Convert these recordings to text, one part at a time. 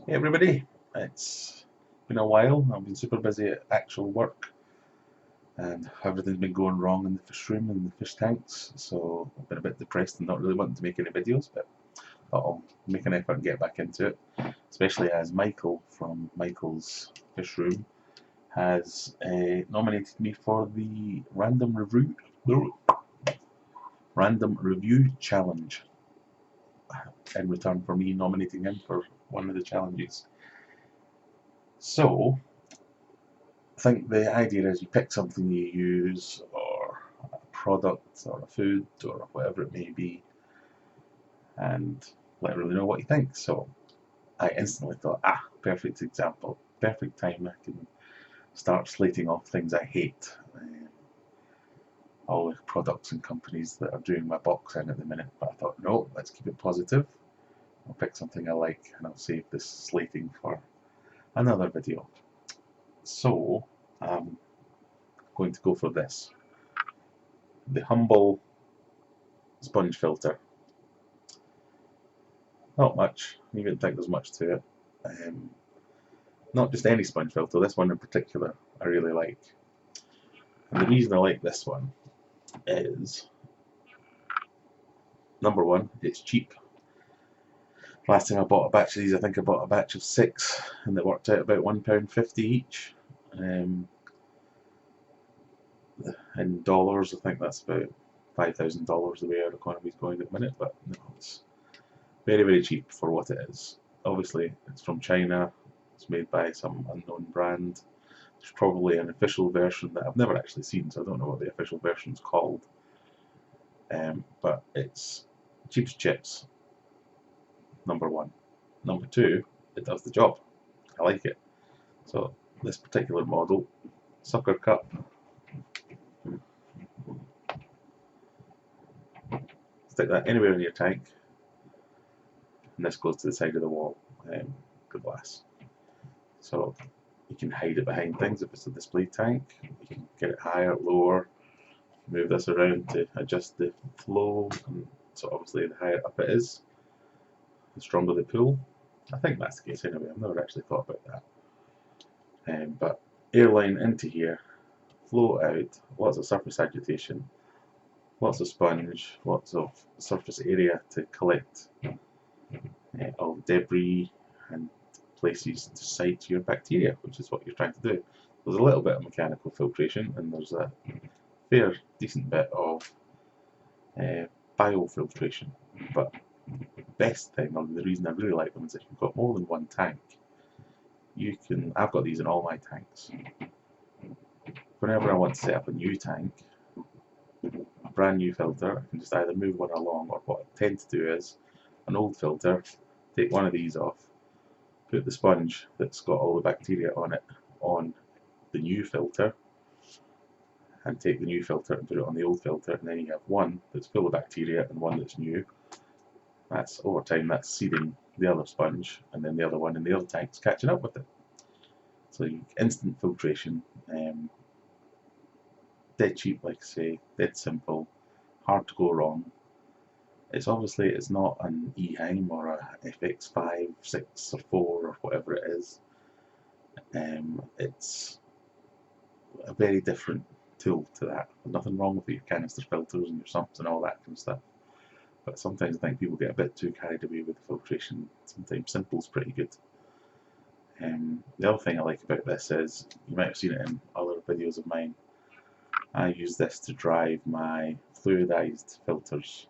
Hey everybody, it's been a while. I've been super busy at actual work and everything's been going wrong in the fish room and the fish tanks, so I've been a bit depressed and not really wanting to make any videos, but I'll make an effort and get back into it, especially as Michael from Michael's Fish Room has nominated me for the random review challenge in return for me nominating him for one of the challenges. So I think the idea is you pick something you use, or a product, or a food, or whatever it may be, and let everyone know what you think. So I instantly thought, perfect example, perfect time. I can start slating off things I hate, all the products and companies that are doing my box in at the minute. But I thought, no, let's keep it positive. I'll pick something I like, and I'll save this slating for another video. So I'm going to go for this. The humble sponge filter. Not much. You wouldn't think there's much to it. Not just any sponge filter, this one in particular I really like. And the reason I like this one is, number one, it's cheap. Last time I bought a batch of these, I think I bought a batch of 6 and they worked out about £1.50 each. In dollars, I think that's about $5,000 the way our economy is going at the minute, but no, it's very, very cheap for what it is. Obviously, it's from China, it's made by some unknown brand. There's probably an official version that I've never actually seen, so I don't know what the official version's called. But it's cheap as chips, number one. Number two, it does the job. I like it. So this particular model, sucker cup, stick that anywhere in your tank, and this goes to the side of the wall, the glass. So you can hide it behind things if it's a display tank. You can get it higher, lower, move this around to adjust the flow, and so obviously the higher up it is, the stronger the pull. I think that's the case anyway, I've never actually thought about that. But airline into here, flow out, lots of surface agitation, lots of sponge, lots of surface area to collect all the debris and places to site your bacteria, which is what you're trying to do. There's a little bit of mechanical filtration and there's a fair decent bit of biofiltration, but the best thing, or the reason I really like them, is if you've got more than one tank, you can, I've got these in all my tanks. Whenever I want to set up a new tank, a brand new filter, I can just either move one along, or what I tend to do is an old filter, take one of these off, put the sponge that's got all the bacteria on it on the new filter, and take the new filter and put it on the old filter, and then you have one that's full of bacteria and one that's new. That's over time, that's seeding the other sponge, and then the other one in the other tank's catching up with it. So you instant filtration, dead cheap, like I say, dead simple, hard to go wrong. It's obviously, it's not an Eheim or a FX5, 6 or 4 or whatever it is. It's a very different tool to that. There's nothing wrong with your canister filters and your sumps and all that kind of stuff. But sometimes I think people get a bit too carried away with the filtration. Sometimes simple's pretty good. The other thing I like about this is, you might have seen it in other videos of mine, I use this to drive my fluidized filters,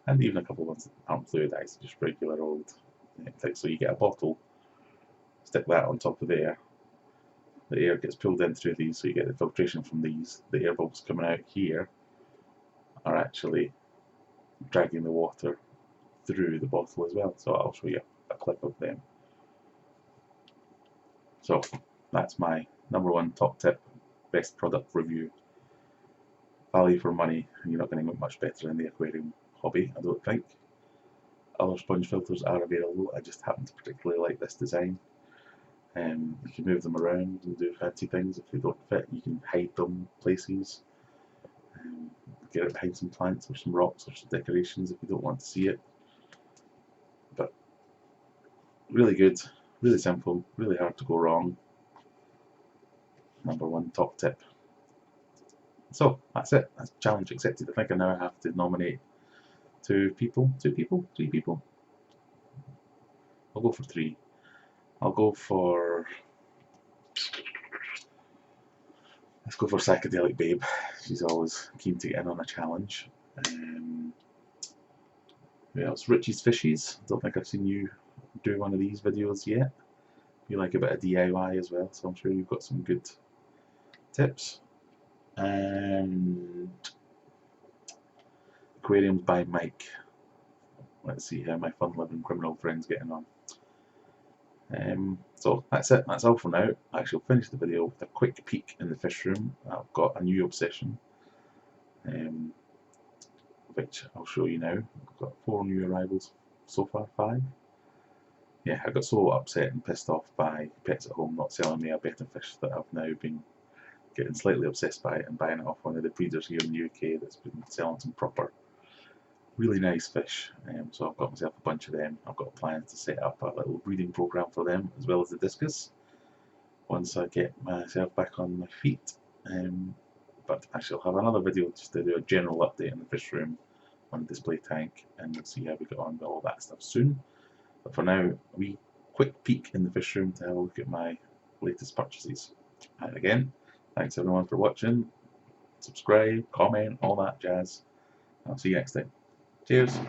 and even a couple of ones that aren't fluidized, just regular old things. So you get a bottle, stick that on top of there, the air gets pulled in through these, so you get the filtration from these. The air bubbles coming out here are actually dragging the water through the bottle as well. So I'll show you a clip of them. So that's my number one top tip, best product review. Value for money, and you're not going to get much better in the aquarium hobby, I don't think. Other sponge filters are available, I just happen to particularly like this design. You can move them around and do fancy things. If they don't fit, you can hide them places. Get it behind some plants or some rocks or some decorations if you don't want to see it. But really good, Really simple, really hard to go wrong. #1 top tip. So that's it. That's challenge accepted. I think I now have to nominate 3 people. I'll go for 3. I'll go for, let's go for Psychedelic Babe. She's always keen to get in on a challenge. Who else? Richie's Fishies. Don't think I've seen you do one of these videos yet. You like a bit of DIY as well, so I'm sure you've got some good tips. And Aquariums by Mike. Let's see how my fun-loving criminal friend's getting on. So that's it. That's all for now. I shall finish the video with a quick peek in the fish room. I've got a new obsession, which I'll show you now. I've got 4 new arrivals so far, 5. Yeah, I got so upset and pissed off by Pets at Home not selling me a Betta fish that I've now been getting slightly obsessed by it and buying it off one of the breeders here in the UK that's been selling some proper, really nice fish. So I've got myself a bunch of them. I've got plans to set up a little breeding program for them as well as the discus once I get myself back on my feet. But I shall have another video just to do a general update on the fish room, on the display tank, and we'll see how we get on with all that stuff soon. But for now, a wee quick peek in the fish room to have a look at my latest purchases. And again, thanks everyone for watching. Subscribe, comment, all that jazz. I'll see you next time. Cheers.